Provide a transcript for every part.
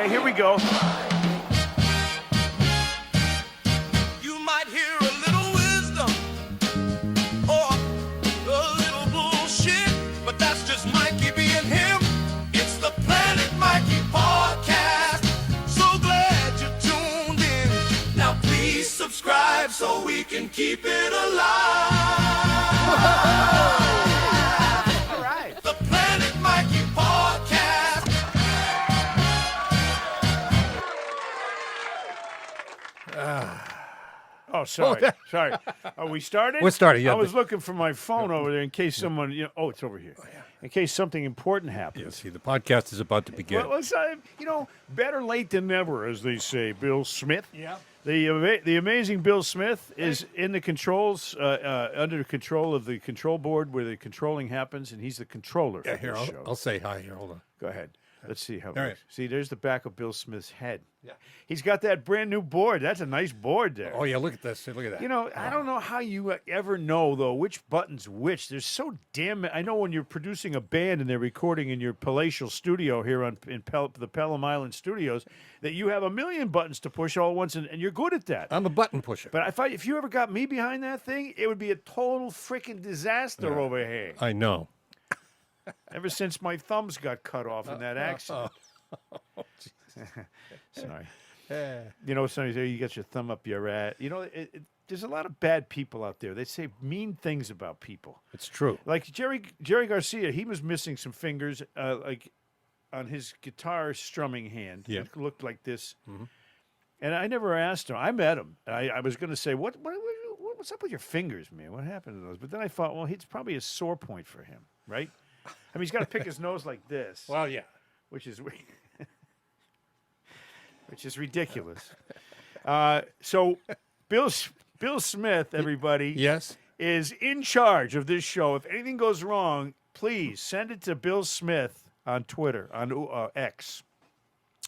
Okay, here we go. You might hear a little wisdom or a little bullshit, but that's just Mikey being him. It's the Planet Mikey podcast. So glad you tuned in. Now please subscribe so we can keep it alive. All right. The Planet Mikey podcast. Oh, sorry. Sorry. Are we started? We're started, yeah. I was looking for my phone over there in case someone, it's over here. In case something important happens. Yeah, see, the podcast is about to begin. Well, it's, better late than never, as they say, Bill Smith. Yeah. The amazing Bill Smith is in the controls, under control of the control board where the controlling happens, and he's the controller of Here, the show. I'll say hi here. Hold on. Go ahead. Let's see how it All works. right. See, there's the back of Bill Smith's head. Yeah. He's got that brand new board. That's a nice board there. Oh, yeah, look at this. Look at that. I don't know how you ever know, though, which button's which. There's so damn... I know when you're producing a band and they're recording in your palatial studio here in the Pelham Island Studios, that you have a million buttons to push all at once, and you're good at that. I'm a button pusher. But if you ever got me behind that thing, it would be a total freaking disaster over here. I know. Ever since my thumbs got cut off in that accident. Sorry. Somebody say you got your thumb up your ass. There's a lot of bad people out there. They say mean things about people. It's true. Like Jerry Garcia, he was missing some fingers, like on his guitar strumming hand. Yeah. It looked like this. Mm-hmm. And I never asked him. I met him. I was going to say, what's up with your fingers, man? What happened to those? But then I thought, well, it's probably a sore point for him, right? I mean, he's got to pick his nose like this. Well, yeah. Which is ridiculous. So Bill Smith, everybody, Yes. is in charge of this show. If anything goes wrong, please send it to Bill Smith on Twitter, on X.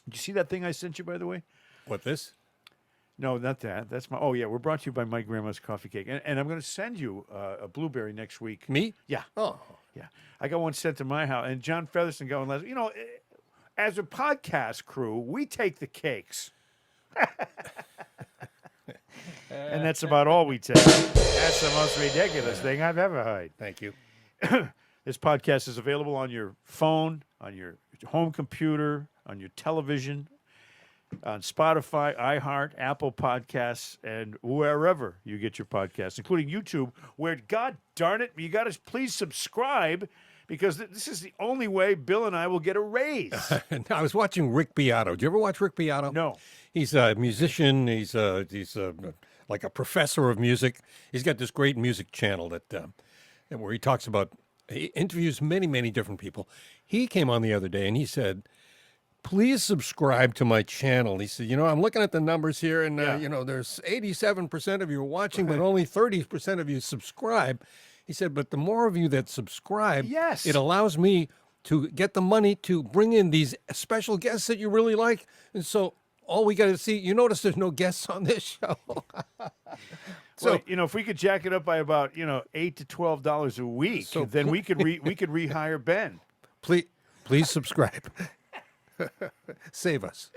Did you see that thing I sent you, by the way? What, this? No, not that. That's my. Oh yeah, we're brought to you by my grandma's coffee cake, and I'm going to send you a blueberry next week. Me? Yeah. Oh. Yeah, I got one sent to my house, and John Featherston going, as a podcast crew, we take the cakes. And that's about all we take. That's the most ridiculous thing I've ever heard. Thank you. This podcast is available on your phone, on your home computer, on your television, on Spotify, iHeart, Apple Podcasts, and wherever you get your podcasts, including YouTube, where, God darn it, you got to please subscribe, because this is the only way Bill and I will get a raise. I was watching Rick Beato. Did you ever watch Rick Beato? No. He's a musician. He's like a professor of music. He's got this great music channel where he talks about, he interviews many, many different people. He came on the other day and he said, please subscribe to my channel. He said, I'm looking at the numbers here, and, there's 87% of you watching, but only 30% of you subscribe. He said, but the more of you that subscribe, Yes. it allows me to get the money to bring in these special guests that you really like. And so all we got to see, you notice there's no guests on this show. So, if we could jack it up by about, $8 to $12 a week, then we could rehire Ben. Please subscribe. Save us.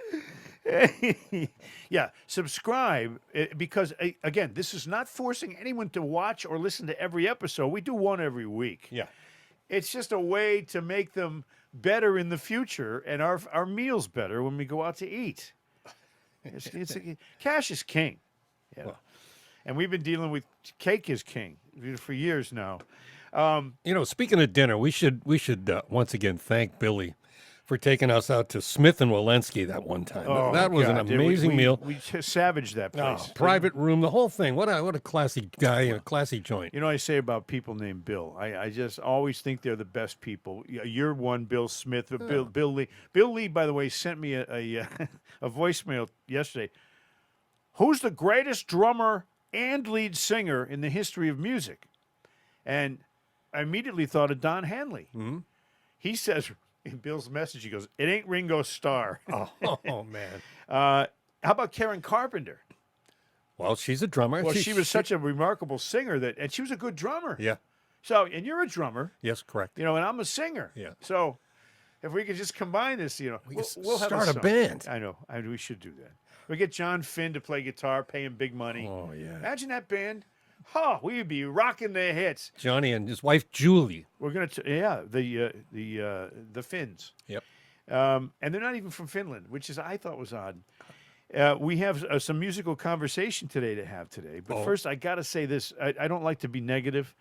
Yeah, subscribe, because, again, this is not forcing anyone to watch or listen to every episode. We do one every week. Yeah. It's just a way to make them better in the future and our meals better when we go out to eat. Cash is king. Yeah. Well. And we've been dealing with cake is king for years now. Speaking of dinner, we should once again thank Billy for taking us out to Smith and Walensky that one time. Oh, that was an amazing meal. We savaged that place. Private room, the whole thing. What a classy guy and a classy joint. I say about people named Bill, I just always think they're the best people. You're one, Bill Smith, but Bill Lee. Bill Lee, by the way, sent me a voicemail yesterday. Who's the greatest drummer and lead singer in the history of music? And I immediately thought of Don Henley. Mm-hmm. He says, in Bill's message, he goes, it ain't Ringo Starr. Oh man. How about Karen Carpenter? Well, she's a drummer. Well, she was such a remarkable singer and she was a good drummer. Yeah. So, and you're a drummer. Yes, correct. And I'm a singer. Yeah. So, If we could just combine this, you know, We we'll, could we'll have start a song. band. I know. We should do that. We get John Finn to play guitar, pay him big money. Oh, yeah. Imagine that band. Oh, we would be rocking their hits. Johnny and his wife, Julie. We're gonna, the Finns, Yep. and they're not even from Finland, which is I thought was odd. We have some musical conversation today to have today, but first I got to say this: I don't like to be negative,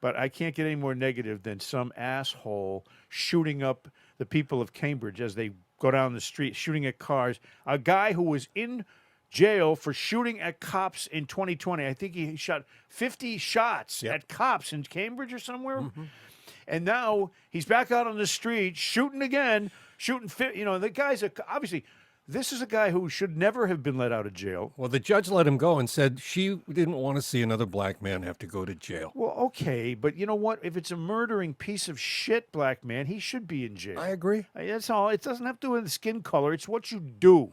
but I can't get any more negative than some asshole shooting up the people of Cambridge as they go down the street, shooting at cars. A guy who was in jail for shooting at cops in 2020. I think he shot 50 shots at cops in Cambridge or somewhere. And now he's back out on the street shooting again, the guy's obviously this is a guy who should never have been let out of jail. Well, the judge let him go and said she didn't want to see another black man have to go to jail. Well, okay, but you know what? If it's a murdering piece of shit black man, he should be in jail. I agree. That's all. It doesn't have to do with the skin color. It's what you do.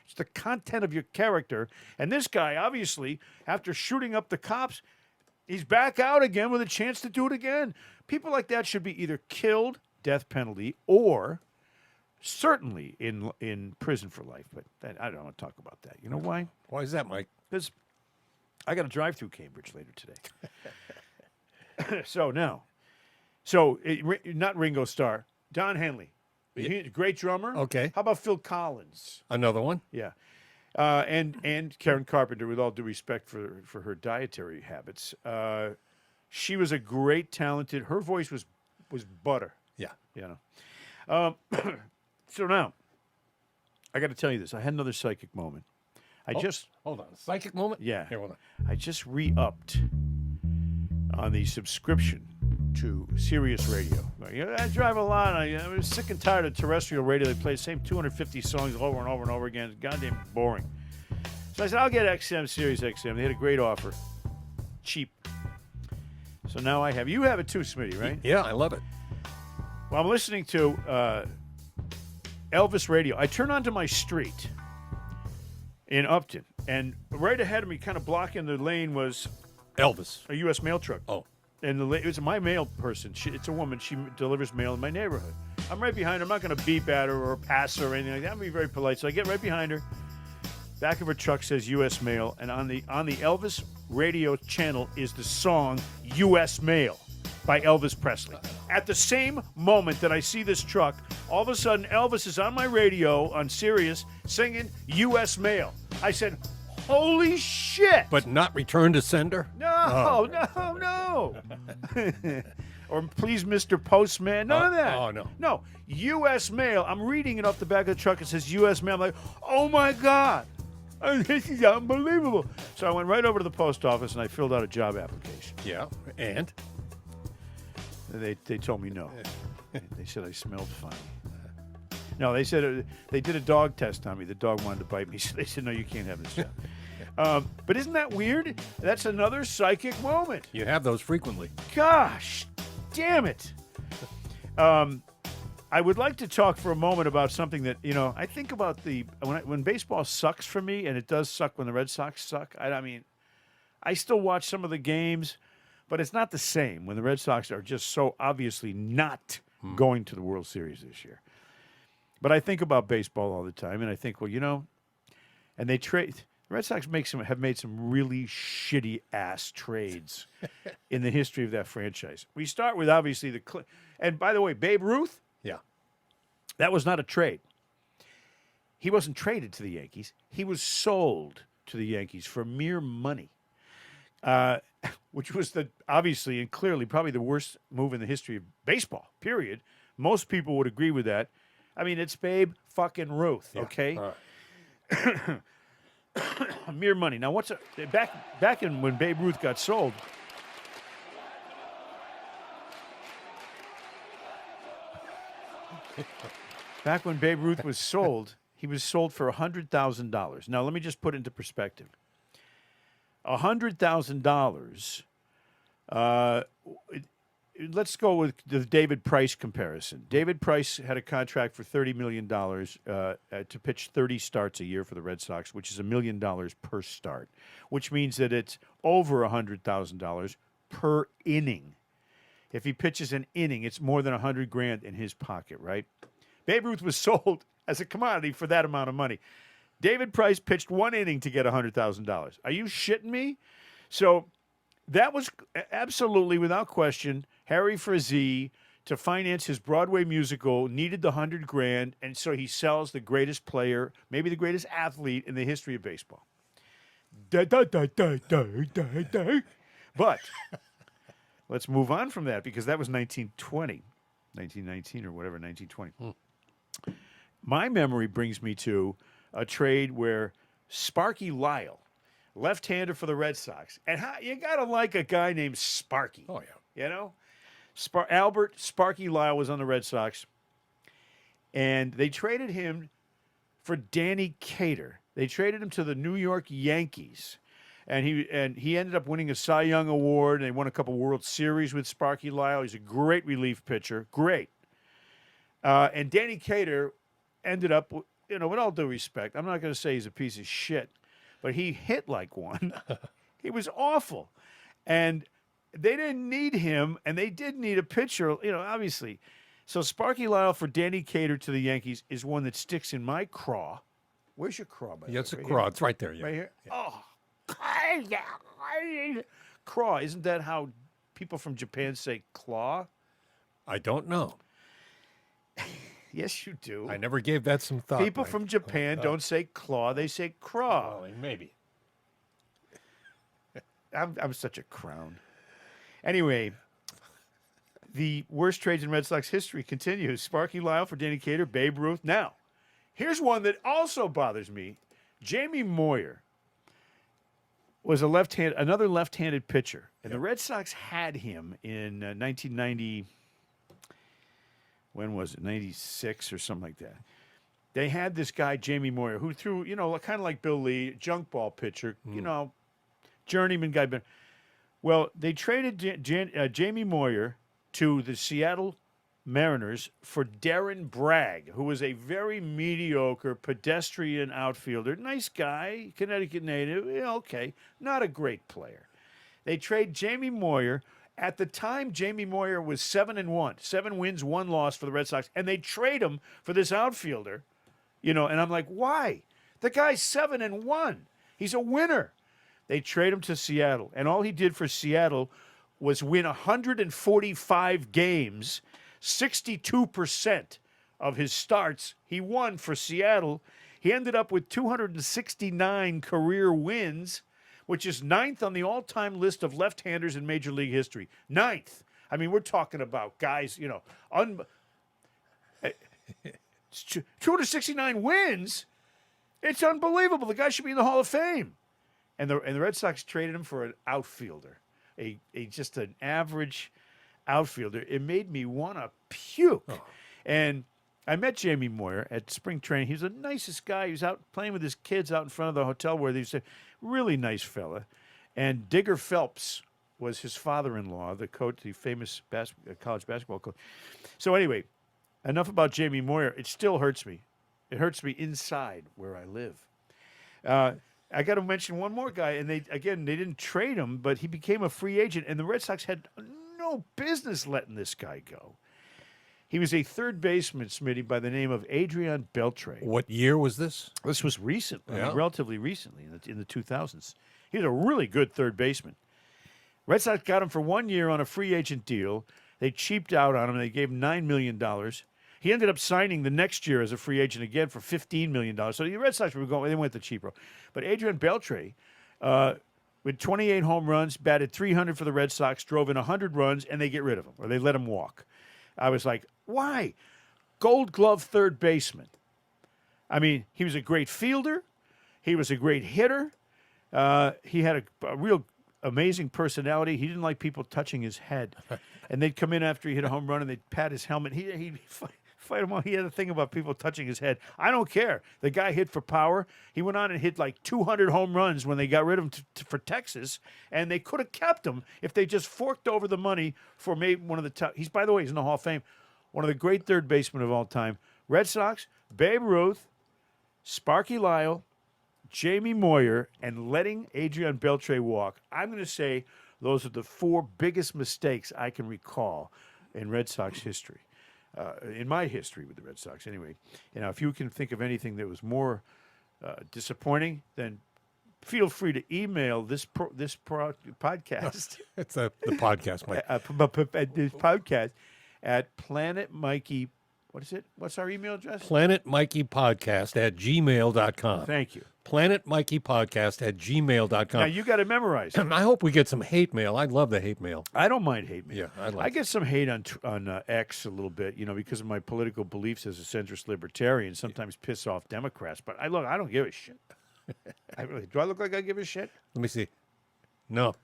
It's the content of your character. And this guy, obviously, after shooting up the cops, he's back out again with a chance to do it again. People like that should be either killed, death penalty, or certainly in prison for life. But I don't want to talk about that. You know why? Why is that, Mike? Because I got to drive through Cambridge later today. Not Ringo Starr, Don Henley, great drummer. Okay. How about Phil Collins? Another one? Yeah, and Karen Carpenter. With all due respect for her dietary habits, she was a great, talented. Her voice was butter. Yeah. You know. So now, I got to tell you this. I had another psychic moment. Hold on. Psychic moment? Yeah. Here, hold on. I just re-upped on the subscription to Sirius Radio. I drive a lot. I was sick and tired of terrestrial radio. They play the same 250 songs over and over and over again. It's goddamn boring. So I said, I'll get XM, Sirius XM. They had a great offer. Cheap. So now I have. You have it too, Smitty, right? Yeah, I love it. Well, I'm listening to Elvis Radio. I turn onto my street in Upton, and right ahead of me, kind of blocking the lane, was Elvis. a U.S. mail truck. Oh. And it was my mail person. It's a woman. She delivers mail in my neighborhood. I'm right behind her. I'm not going to beep at her or pass her or anything like that. I'm being very polite. So I get right behind her. Back of her truck says U.S. Mail, and on the Elvis Radio channel is the song U.S. Mail by Elvis Presley. At the same moment that I see this truck, all of a sudden Elvis is on my radio on Sirius singing U.S. Mail. I said, holy shit! But not return to sender? No. Or please, Mr. Postman. None of that. Oh, no. No. U.S. Mail. I'm reading it off the back of the truck. It says U.S. Mail. I'm like, oh, my God. This is unbelievable. So I went right over to the post office and I filled out a job application. Yeah. And? They told me no. They said I smelled funny. No, they said they did a dog test on me. The dog wanted to bite me. So they said, no, you can't have this job. But isn't that weird? That's another psychic moment. You have those frequently. Gosh, damn it. I would like to talk for a moment about something that, I think about when baseball sucks for me, and it does suck when the Red Sox suck. I mean, I still watch some of the games, but it's not the same when the Red Sox are just so obviously not going to the World Series this year. But I think about baseball all the time, and I think, well, and they trade. The Red Sox have made some really shitty ass trades in the history of that franchise. We start with obviously and by the way, Babe Ruth. Yeah. That was not a trade. He wasn't traded to the Yankees. He was sold to the Yankees for mere money, which was obviously and clearly probably the worst move in the history of baseball, period. Most people would agree with that. I mean, it's Babe fucking Ruth, okay? All right. Mere money. Now, back in when Babe Ruth got sold, back when Babe Ruth was sold, he was sold for $100,000. Now, let me just put it into perspective. $100,000. Let's go with the David Price comparison. David Price had a contract for $30 million to pitch 30 starts a year for the Red Sox, which is $1 million per start, which means that it's over $100,000 per inning. If he pitches an inning, it's more than $100,000 in his pocket, right? Babe Ruth was sold as a commodity for that amount of money. David Price pitched 1 inning to get $100,000. Are you shitting me? So that was absolutely, without question, Harry Frazee, to finance his Broadway musical, needed the $100,000, and so he sells the greatest player, maybe the greatest athlete in the history of baseball. But let's move on from that, because that was 1919 or whatever, 1920. My memory brings me to a trade where Sparky Lyle, left-hander for the Red Sox, and you gotta like a guy named Sparky. Oh, yeah. You know, Albert Sparky Lyle was on the Red Sox, and they traded him for Danny Cater. They traded him to the New York Yankees, and he ended up winning a Cy Young Award, and they won a couple World Series with Sparky Lyle. He's a great relief pitcher, great. And Danny Cater ended up, with all due respect, I'm not going to say he's a piece of shit, but he hit like one. He was awful, and they didn't need him, and they did need a pitcher, obviously. So Sparky Lyle for Danny Cater to the Yankees is one that sticks in my craw. Where's your craw, by the way? Yeah, it's a Right craw. here? It's right there. Yeah. Right here? Yeah. Oh, craw. Isn't that how people from Japan say claw? I don't know. Yes, you do. I never gave that some thought. People Mike. from Japan don't say claw, they say craw. Well, maybe. I'm such a crown. Anyway, the worst trades in Red Sox history continues. Sparky Lyle for Danny Cater, Babe Ruth. Now, here's one that also bothers me. Jamie Moyer was another left-handed pitcher, and the Red Sox had him in 1990. When was it? 96 or something like that. They had this guy, Jamie Moyer, who threw, kind of like Bill Lee, junk ball pitcher, journeyman guy. Well, they traded Jamie Moyer to the Seattle Mariners for Darren Bragg, who was a very mediocre pedestrian outfielder. Nice guy, Connecticut native. Yeah, okay, not a great player. They trade Jamie Moyer. At the time, Jamie Moyer was 7-1, 7 wins, 1 loss for the Red Sox, and they trade him for this outfielder, and I'm like, why? The guy's 7-1. He's a winner. They trade him to Seattle, and all he did for Seattle was win 145 games, 62% of his starts he won for Seattle. He ended up with 269 career wins, which is 9th on the all-time list of left-handers in Major League history. 9th. I mean, we're talking about guys, 269 wins. It's unbelievable. The guy should be in the Hall of Fame. And the Red Sox traded him for an outfielder, just an average outfielder. It made me want to puke. Oh. And I met Jamie Moyer at spring training. He was the nicest guy. He was out playing with his kids out in front of the hotel where they said, really nice fella. And Digger Phelps was his father-in-law, the coach, the famous college basketball coach. So anyway, enough about Jamie Moyer. It still hurts me. It hurts me inside where I live. I got to mention one more guy, and they didn't trade him, but he became a free agent, and the Red Sox had no business letting this guy go. He was a third baseman, Smitty, by the name of Adrian Beltre. What year was this? This was recent, Yeah. relatively recently, in the 2000s. He was a really good third baseman. Red Sox got him for 1 year on a free agent deal. They cheaped out on him. They gave him $9 million. He ended up signing the next year as a free agent again for $15 million. So the Red Sox they went the cheap road. But Adrian Beltre, with 28 home runs, batted .300 for the Red Sox, drove in 100 runs, and they get rid of him, or they let him walk. I was like, why? Gold Glove third baseman. I mean, he was a great fielder. He was a great hitter. He had a real amazing personality. He didn't like people touching his head. And they'd come in after he hit a home run and they'd pat his helmet. He'd fight him on. He had a thing about people touching his head. I don't care. The guy hit for power. He went on and hit like 200 home runs when they got rid of him for Texas. And they could have kept him if they just forked over the money for maybe one of the top. By the way, he's in the Hall of Fame. One of the great third basemen of all time. Red Sox, Babe Ruth, Sparky Lyle, Jamie Moyer, and letting Adrian Beltre walk. I'm going to say those are the 4 biggest mistakes I can recall in Red Sox history. in my history with the Red Sox. Anyway, if you can think of anything that was more disappointing, then feel free to email this podcast. It's the podcast, Mike. This podcast at Planet Mikey. What is it? What's our email address? PlanetMikeyPodcast@gmail.com. Thank you. PlanetMikeyPodcast@gmail.com. Now you got to memorize it. I hope we get some hate mail. I'd love the hate mail. I don't mind hate mail. Yeah, I like I get some hate on X a little bit, because of my political beliefs as a centrist libertarian. Sometimes piss off Democrats, but I don't give a shit. Do I look like I give a shit? Let me see. No.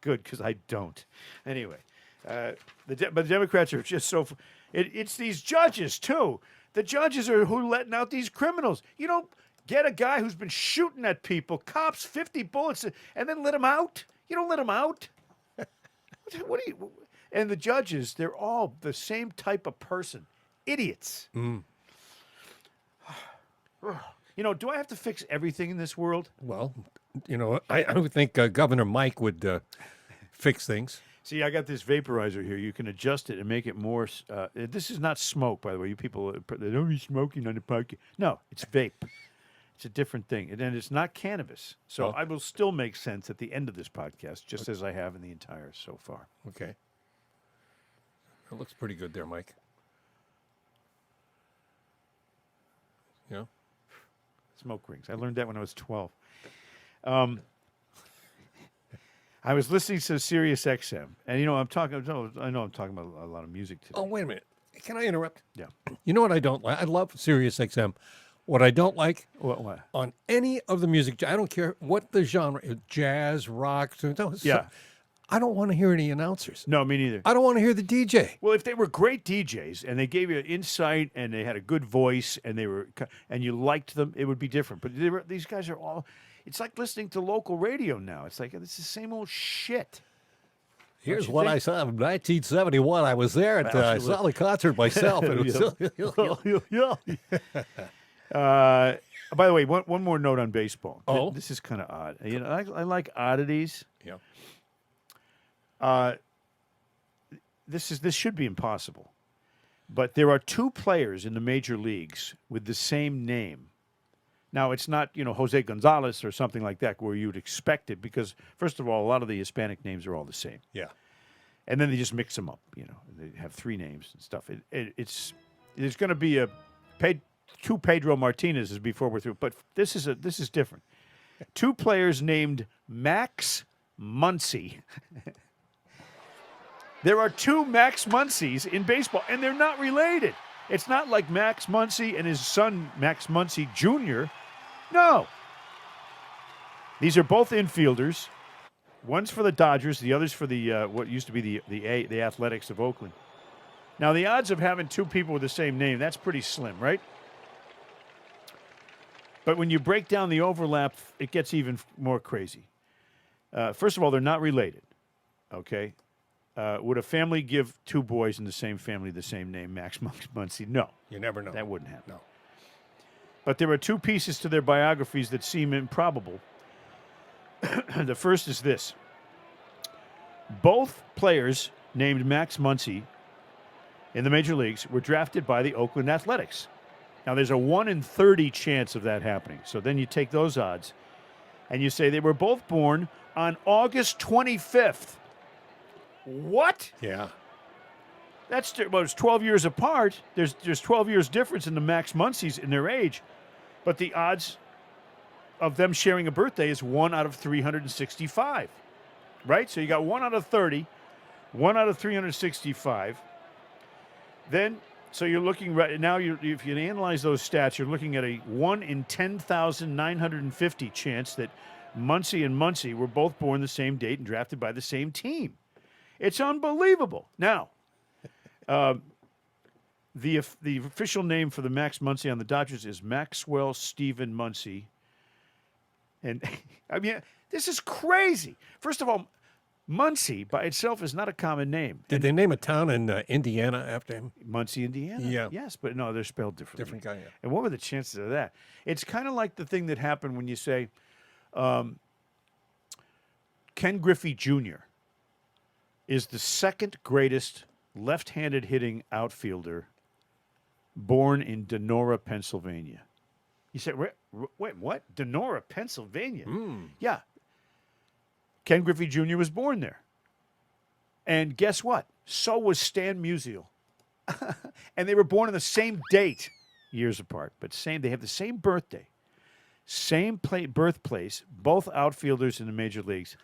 Good, because I don't. Anyway, but the Democrats are just so. It's these judges too. The judges are who letting out these criminals. You don't get a guy who's been shooting at people, cops 50 bullets, and then let him out. You don't let him out. What do you? And the judges, they're all the same type of person, idiots. Mm. Do I have to fix everything in this world? Well, I would think Governor Mike would fix things. See, I got this vaporizer here. You can adjust it and make it more. This is not smoke, by the way. You people, they don't be smoking on the podcast. No, it's vape. It's a different thing. And then it's not cannabis. So Oh. I will still make sense at the end of this podcast, just as I have in the entire so far. Okay. That looks pretty good there, Mike. Yeah. Smoke rings. I learned that when I was 12. I was listening to Sirius XM, and I'm talking about a lot of music today. Oh, wait a minute. Can I interrupt? Yeah. You know what I don't like? I love Sirius XM. What I don't like What? on any of the music, I don't care what the genre is, jazz, rock. Yeah. I don't want to hear any announcers. No, me neither. I don't want to hear the DJ. Well, if they were great DJs and they gave you insight and they had a good voice and you liked them, it would be different. But these guys are all. It's like listening to local radio now. It's like it's the same old shit. Here's you what think? I saw in 1971. I was there. I saw the concert myself. And it was By the way, one more note on baseball. Oh? This is kind of odd. I like oddities. Yeah. This should be impossible, but there are two players in the major leagues with the same name. Now, it's not, Jose Gonzalez or something like that where you would expect it because, first of all, a lot of the Hispanic names are all the same. Yeah. And then they just mix them up, They have three names and stuff. There's going to be two Pedro Martinez's before we're through, but this is different. Two players named Max Muncy. There are two Max Muncies in baseball, and they're not related. It's not like Max Muncy and his son, Max Muncy Jr. No. These are both infielders. One's for the Dodgers, the other's for the what used to be the Athletics of Oakland. Now, the odds of having two people with the same name, that's pretty slim, right? But when you break down the overlap, it gets even more crazy. First of all, they're not related, okay? Would a family give two boys in the same family the same name, Max Muncy? No. You never know. That wouldn't happen. No. But there are two pieces to their biographies that seem improbable. The first is this. Both players named Max Muncy in the major leagues were drafted by the Oakland Athletics. Now, there's a 1 in 30 chance of that happening. So then you take those odds and you say they were both born on August 25th. What? Yeah. It's 12 years apart. There's 12 years difference in the Max Muncies in their age, but the odds of them sharing a birthday is 1 out of 365, right? So you got 1 out of 30, 1 out of 365. Then, so you're looking right now. If you analyze those stats, you're looking at a 1 in 10,950 chance that Muncy and Muncy were both born the same date and drafted by the same team. It's unbelievable. Now. The official name for the Max Muncy on the Dodgers is Maxwell Stephen Muncy. And, I mean, this is crazy. First of all, Muncy by itself is not a common name. Did they name a town in Indiana after him? Muncy, Indiana? Yeah. Yes, but no, they're spelled differently. Different guy, yeah. And what were the chances of that? It's kind of like the thing that happened when you say Ken Griffey Jr. is the second greatest left-handed hitting outfielder born in Donora, Pennsylvania. You said, wait, what? Donora, Pennsylvania? Yeah. Ken Griffey Jr. was born there. And guess what? So was Stan Musial. And they were born on the same date, years apart, but they have the same birthday, same birthplace, both outfielders in the major leagues.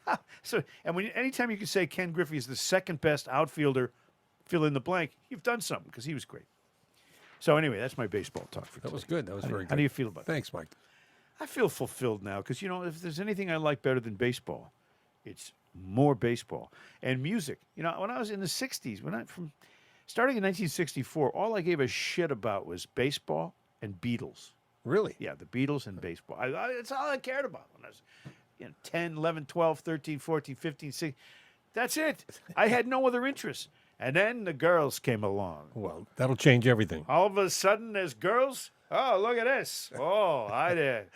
So, and anytime you can say Ken Griffey is the second best outfielder, fill in the blank, you've done something because he was great. So anyway, that's my baseball talk for today. That was good. That was very good. How do you feel about that? Thanks, Mike. I feel fulfilled now because, if there's anything I like better than baseball, it's more baseball and music. When I was in the 60s, starting in 1964, all I gave a shit about was baseball and Beatles. Really? Yeah, the Beatles and baseball. That's all I cared about when I was 10, 11, 12, 13, 14, 15, 16. That's it. I had no other interests. And then the girls came along. Well, that'll change everything. All of a sudden, there's girls. Oh, look at this. Oh, I did.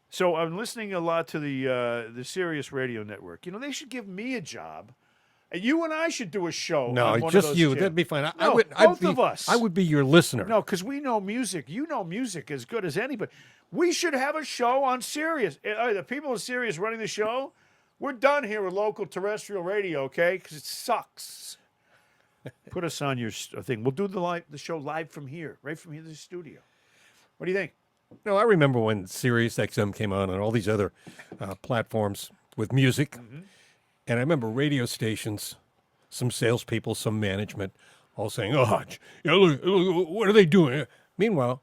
So I'm listening a lot to the Sirius Radio Network. They should give me a job. And you and I should do a show. No, on one just of those you. channels. That'd be fine. Both of us. I would be your listener. No, because we know music. You know music as good as anybody. We should have a show on Sirius. The people in Sirius running the show, we're done here with local terrestrial radio, okay? Because it sucks. Put us on your thing. We'll do the show live from here, right from here to the studio. What do you think? No, I remember when Sirius XM came on and all these other platforms with music. Mm-hmm. And I remember radio stations, some salespeople, some management, all saying, look, what are they doing? Meanwhile,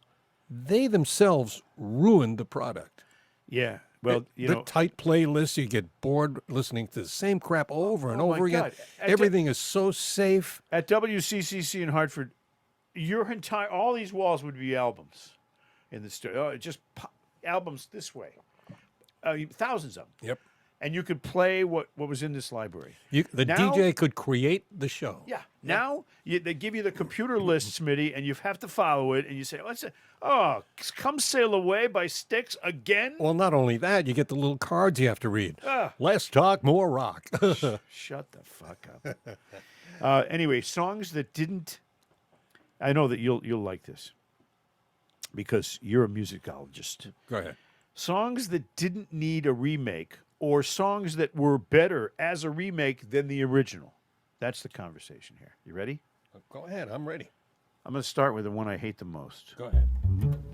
they themselves ruined the product. Yeah. Well, the tight playlists, you get bored listening to the same crap over and over again. Everything is so safe. At WCCC in Hartford, all these walls would be albums in the studio. Just albums this way. Thousands of them. Yep. And you could play what was in this library. DJ could create the show. Yeah. Now they give you the computer list, Smitty, and you have to follow it. And you say, Come Sail Away by Styx again? Well, not only that, you get the little cards you have to read. Less talk, more rock. Shut the fuck up. Anyway, songs that didn't... I know that you'll like this because you're a musicologist. Go ahead. Songs that didn't need a remake or songs that were better as a remake than the original. That's the conversation here. You ready? Go ahead. I'm ready. I'm going to start with the one I hate the most. Go ahead.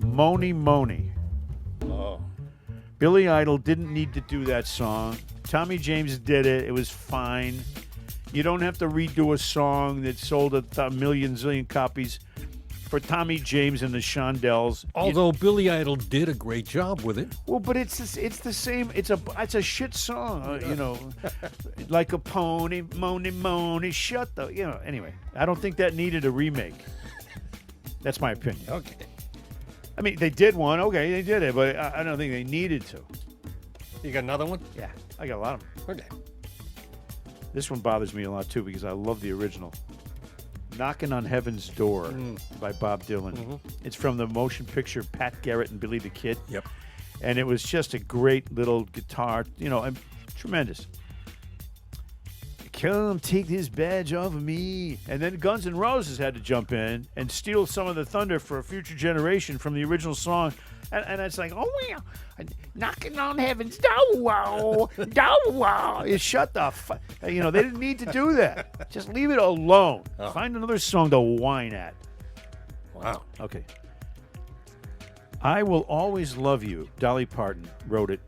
Money Money. Oh. Billy Idol didn't need to do that song. Tommy James did it. It was fine. You don't have to redo a song that sold a million zillion copies for Tommy James and the Shondells. Although Billy Idol did a great job with it. Well, but it's the same. It's a shit song, like a pony, money, shut the, Anyway, I don't think that needed a remake. That's my opinion. Okay. I mean, they did one. Okay, they did it, but I don't think they needed to. You got another one? Yeah, I got a lot of them. Okay. This one bothers me a lot, too, because I love the original. Knocking on Heaven's Door by Bob Dylan. Mm-hmm. It's from the motion picture Pat Garrett and Billy the Kid. Yep. And it was just a great little guitar, tremendous. Come take this badge off of me. And then Guns N' Roses had to jump in and steal some of the thunder for a future generation from the original song. And it's like, knocking on heaven's door. Shut the fuck. They didn't need to do that. Just leave it alone. Oh. Find another song to whine at. Wow. Okay. I Will Always Love You. Dolly Parton wrote it,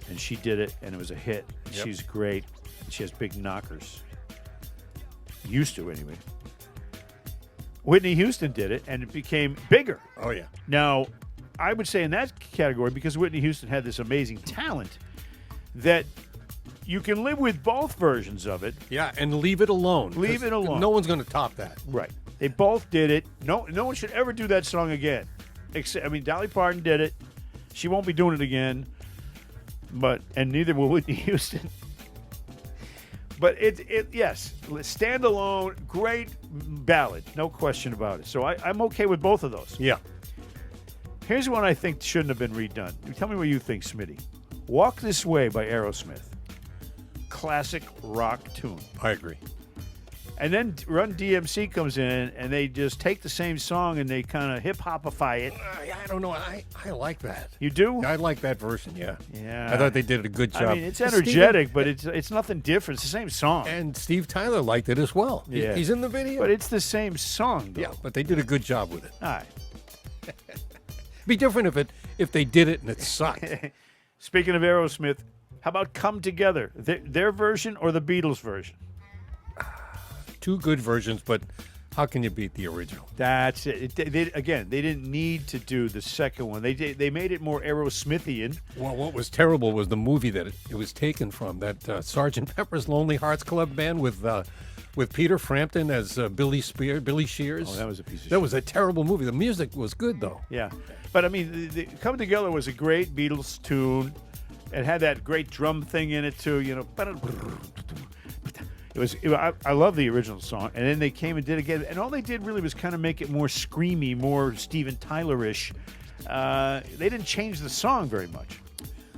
and she did it, and it was a hit. Yep. She's great. She has big knockers. Used to, anyway. Whitney Houston did it, and it became bigger. Oh, yeah. Now, I would say in that category, because Whitney Houston had this amazing talent, that you can live with both versions of it. Yeah, and leave it alone. Leave it alone. No one's going to top that. Right. They both did it. No one should ever do that song again. Dolly Parton did it. She won't be doing it again. And neither will Whitney Houston. But yes, standalone, great ballad, no question about it. So I'm okay with both of those. Yeah. Here's one I think shouldn't have been redone. Tell me what you think, Smitty. Walk This Way by Aerosmith. Classic rock tune. I agree. And then Run DMC comes in, and they just take the same song and they kind of hip-hopify it. I don't know. I like that. You do? I like that version, yeah. Yeah. I thought they did a good job. I mean, it's energetic, but it's nothing different. It's the same song. And Steve Tyler liked it as well. Yeah. He's in the video. But it's the same song, though. yeah, but they did a good job with it. All right. Be different if they did it and it sucked. Speaking of Aerosmith, how about Come Together? Their version or the Beatles version? Two good versions, but how can you beat the original? That's it. They didn't need to do the second one. They made it more Aerosmithian. Well, what was terrible was the movie that it was taken from, that Sgt. Pepper's Lonely Hearts Club Band with Peter Frampton as Billy Shears. Oh, that was a piece of That shit. was a terrible movie. The music was good, though. Yeah. But, I mean, the Come Together was a great Beatles tune. It had that great drum thing in it, too, you know. I love the original song. And then they came and did it again. And all they did really was kind of make it more screamy, more Steven Tyler-ish. They didn't change the song very much.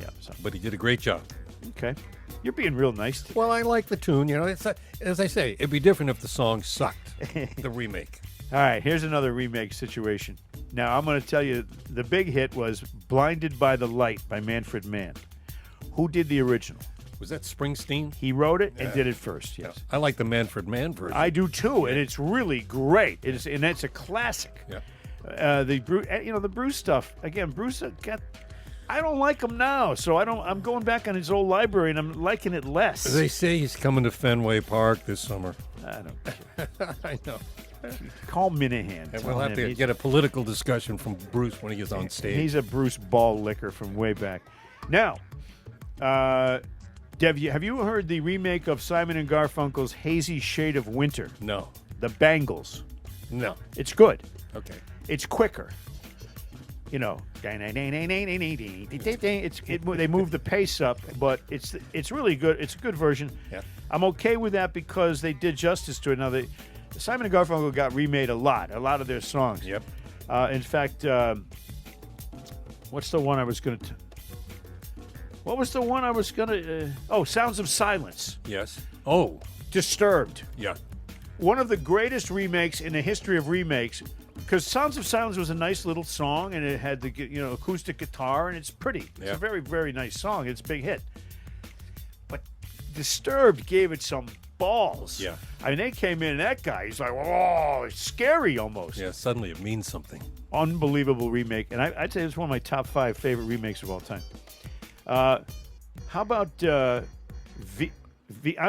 Yeah. So, But he did a great job. okay. You're being real nice today. Well, I like the tune. You know, it's as I say, it'd be different if the song sucked, the remake. All right, here's another remake situation. Now, I'm going to tell you, the big hit was Blinded by the Light by Manfred Mann. Who did the original? Was that Springsteen? He wrote it and did it first, yes. I like the Manfred Mann version. I do too, and it's really great. And it's a classic. Yeah. The Bruce stuff, again, Bruce got... I don't like him now, so I'm going back on his old library, and I'm liking it less. They say he's coming to Fenway Park this summer. I don't care. I know. Call Minahan. And Tell we'll have him to he's- get a political discussion from Bruce when he gets on stage. He's a Bruce ball licker from way back. Now, Dev, have you heard the remake of Simon and Garfunkel's Hazy Shade of Winter? No. The Bangles. No. It's good. Okay. It's quicker. You know, they move the pace up, but it's really good. It's a good version. Yeah. I'm okay with that because they did justice to it. Now, Simon and Garfunkel got remade a lot of their songs. Yep. In fact, what's the one I was going to... What was the one I was going to... Sounds of Silence. Yes. Oh. Disturbed. Yeah. One of the greatest remakes in the history of remakes, because Sounds of Silence was a nice little song, and it had the acoustic guitar, and it's pretty. It's Yeah. a very, very nice song. It's a big hit. But Disturbed gave it some balls. Yeah. I mean, they came in, and that guy, he's like, oh, it's scary almost. Yeah. Suddenly it means something. Unbelievable remake. And I'd say it's one of my top 5 favorite remakes of all time. How about I'm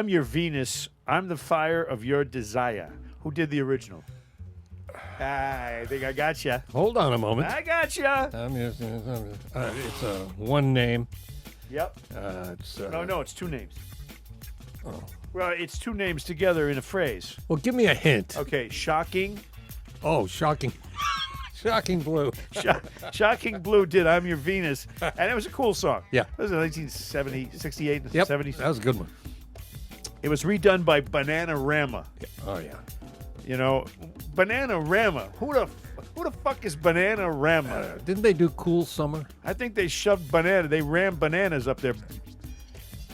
Your Venus, I'm the Fire of Your Desire? Who did the original? I think I got you. Hold on a moment. I got you. It's one name. Yep. It's No, it's 2 names. Oh. Well, it's 2 names together in a phrase. Well, give me a hint. Okay, Shocking. Oh, shocking. Shocking Blue. Shocking Blue did I'm Your Venus, and it was a cool song. Yeah. It was in 1970, 68, Yep. 70s. That was a good one. It was redone by Bananarama. Oh, yeah. You know, Bananarama. Who the fuck is Bananarama? Didn't they do Cool Summer? I think they shoved they rammed bananas up there.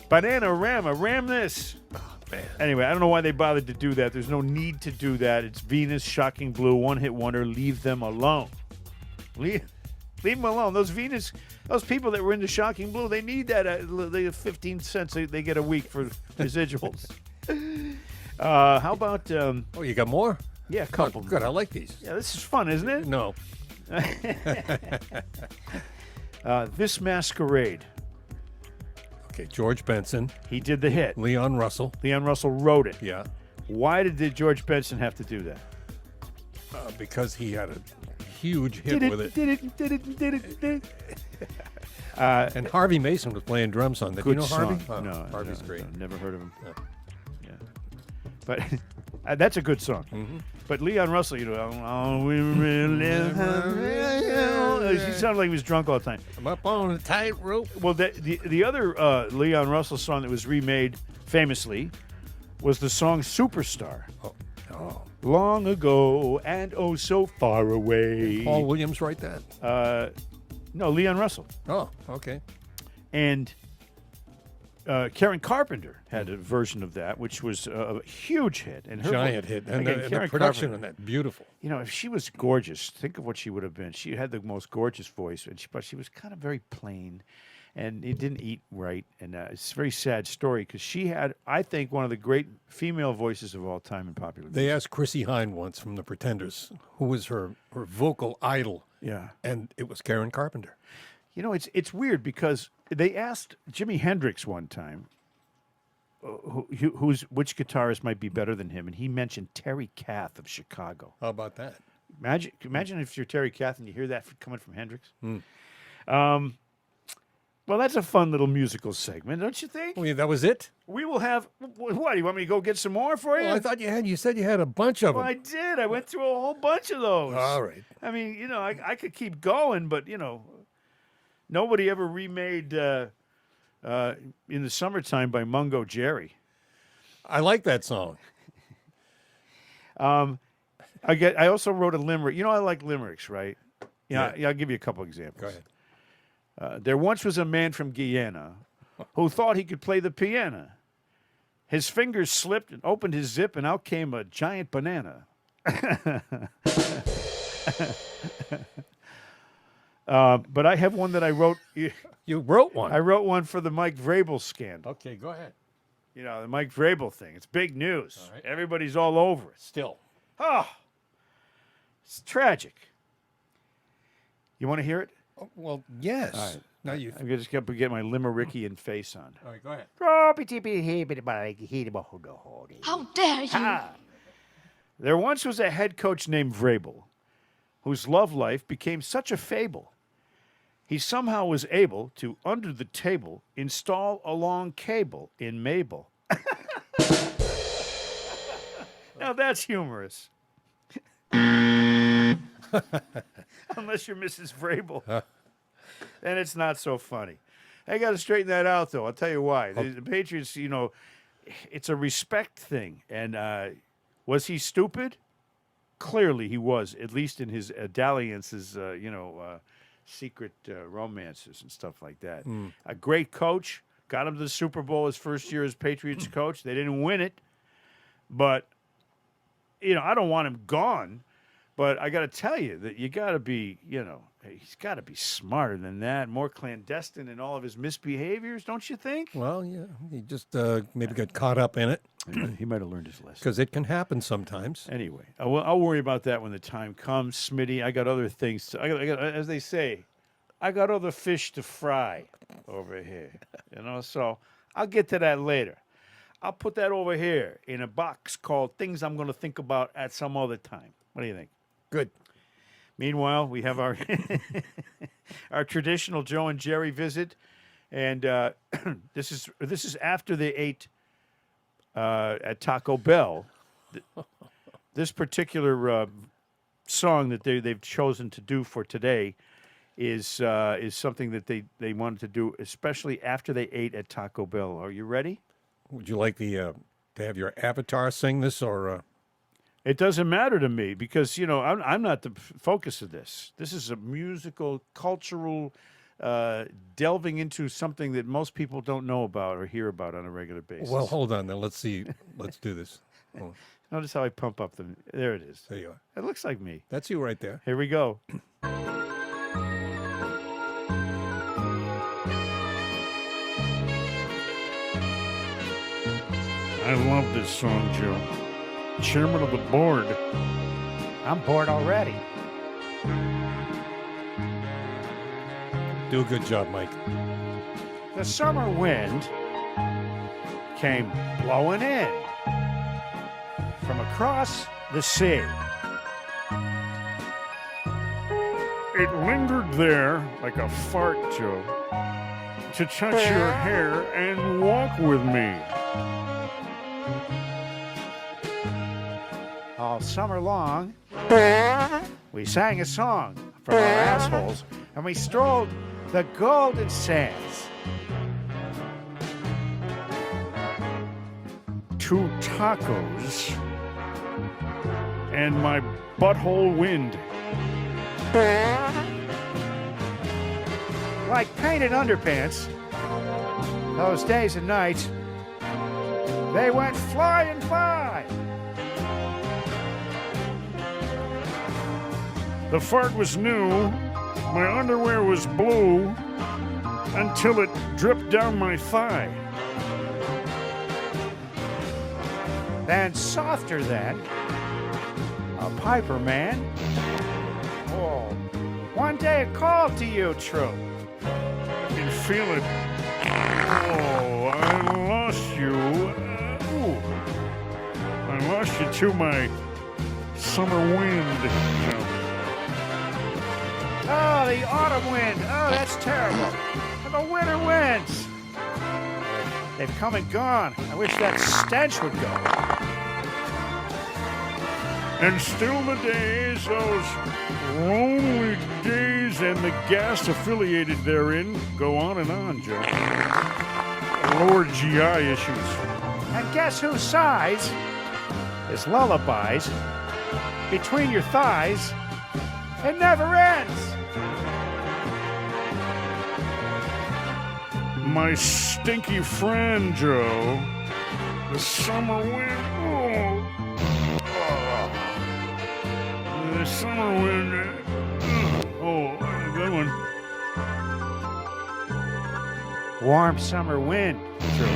Bananarama, ram this. Oh, man. Anyway, I don't know why they bothered to do that. There's no need to do that. It's Venus, Shocking Blue, one-hit wonder. Leave them alone. Leave them alone. Those people that were into Shocking Blue, they need that. They 15 cents they get a week for residuals. How about... Oh, you got more? yeah, a couple. Good. I like these. Yeah, this is fun, isn't it? No. This Masquerade. Okay, George Benson, He did the hit. Leon Russell. Leon Russell wrote it. Yeah. Why did George Benson have to do that? Because he had a huge hit with it. And Harvey Mason was playing drums on that. Good You know Harvey? song. Oh, No, Harvey's no, great. no, never heard of him. Yeah. But that's a good song. Mm-hmm. But Leon Russell, we really he sounded like he was drunk all the time. I'm up on a tightrope. Well, the other Leon Russell song that was remade famously was the song Superstar. Oh. Long ago and oh so far away. Paul Williams write that? No, Leon Russell. Oh, okay. And Karen Carpenter had a version of that, which was a huge hit. And her Giant hit. And again, the Karen production Carpenter, on that, beautiful. you know, if she was gorgeous, think of what she would have been. She had the most gorgeous voice, but she was kind of very plain, and it didn't eat right. And it's a very sad story because she had, I think, one of the great female voices of all time in popular music. They asked Chrissy Hine once from the Pretenders who was her vocal idol. Yeah. And it was Karen Carpenter. You know, it's weird because they asked Jimi Hendrix one time which guitarist might be better than him, and he mentioned Terry Kath of Chicago. How about that? Imagine if you're Terry Kath and you hear that coming from Hendrix. Well, that's a fun little musical segment, don't you think? Well, that was it? We will have what? You want me to go get some more for you? Well, I thought you said you had a bunch of them. Well, I did. I went through a whole bunch of those. All right. I mean, you know, I could keep going, but you know, nobody ever remade In the Summertime by Mungo Jerry. I like that song. I also wrote a limerick. You know, I like limericks, right? Yeah. I'll give you a couple examples. Go ahead. There once was a man from Guyana who thought he could play the piano. His fingers slipped and opened his zip, and out came a giant banana. But I have one that I wrote. You wrote one. I wrote one for the Mike Vrabel scandal. Okay, go ahead. You know, the Mike Vrabel thing. It's big news. All right. Everybody's all over it. Still. Oh, it's tragic. You want to hear it? Oh, well, yes. All right. Now you. I'm just going to get my Limerickian face on. All right, go ahead. How dare you? Ah. There once was a head coach named Vrabel, whose love life became such a fable. He somehow was able to, under the table, install a long cable in Mabel. Now that's humorous. Unless you're Mrs. Vrabel. Then it's not so funny. I got to straighten that out, though. I'll tell you why. The Patriots, you know, it's a respect thing. And was he stupid? Clearly he was, at least in his dalliances, secret romances and stuff like that. A great coach, got him to the Super Bowl his first year as Patriots coach. They didn't win it. But, you know, I don't want him gone. But I got to tell you that you got to be, you know, he's got to be smarter than that, more clandestine in all of his misbehaviors, don't you think? Well, yeah, he just maybe got caught up in it He might have learned his lesson. because it can happen sometimes. Anyway, I'll worry about that when the time comes, Smitty. I got other things. I got, as they say, I got other fish to fry over here. You know, so I'll get to that later. I'll put that over here in a box called Things I'm Going to Think About at Some Other Time. What do you think? Good. Meanwhile, we have our our traditional Joe and Jerry visit, and this is after they ate at Taco Bell. This particular song that they've chosen to do for today is something that they wanted to do, especially after they ate at Taco Bell. Are you ready? Would you like to have your avatar sing this, or? It doesn't matter to me because, you know, I'm not the focus of this. This is a musical, cultural, delving into something that most people don't know about or hear about on a regular basis. Well, hold on then. Let's see. Let's do this. Hold on. Notice how I pump up there it is. There you are. It looks like me. That's you right there. Here we go. I love this song, Joe. Chairman of the board. I'm bored already. Do a good job, Mike. The summer wind came blowing in from across the sea. It lingered there like a fart, Joe, to touch your hair and walk with me. All summer long, we sang a song from our assholes, and we strolled the golden sands. Two tacos and my butthole wind. Like painted underpants, Those days and nights, they went flying by. The fart was new, my underwear was blue, until it dripped down my thigh. Then softer than a piper man. Oh, one day it called to you, true. I can feel it. Oh, I lost you. Ooh. I lost you to my summer wind. Oh, the autumn wind. Oh, that's terrible. And the winter winds. They've come and gone. I wish that stench would go. And still the days, those lonely days, and the gas affiliated therein go on and on, Joe. Lower GI issues. And guess who sighs his lullabies between your thighs? It never ends. My stinky friend, Joe. The summer wind. The summer wind. Oh, good one. Warm summer wind. True.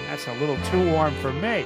That's a little too warm for me.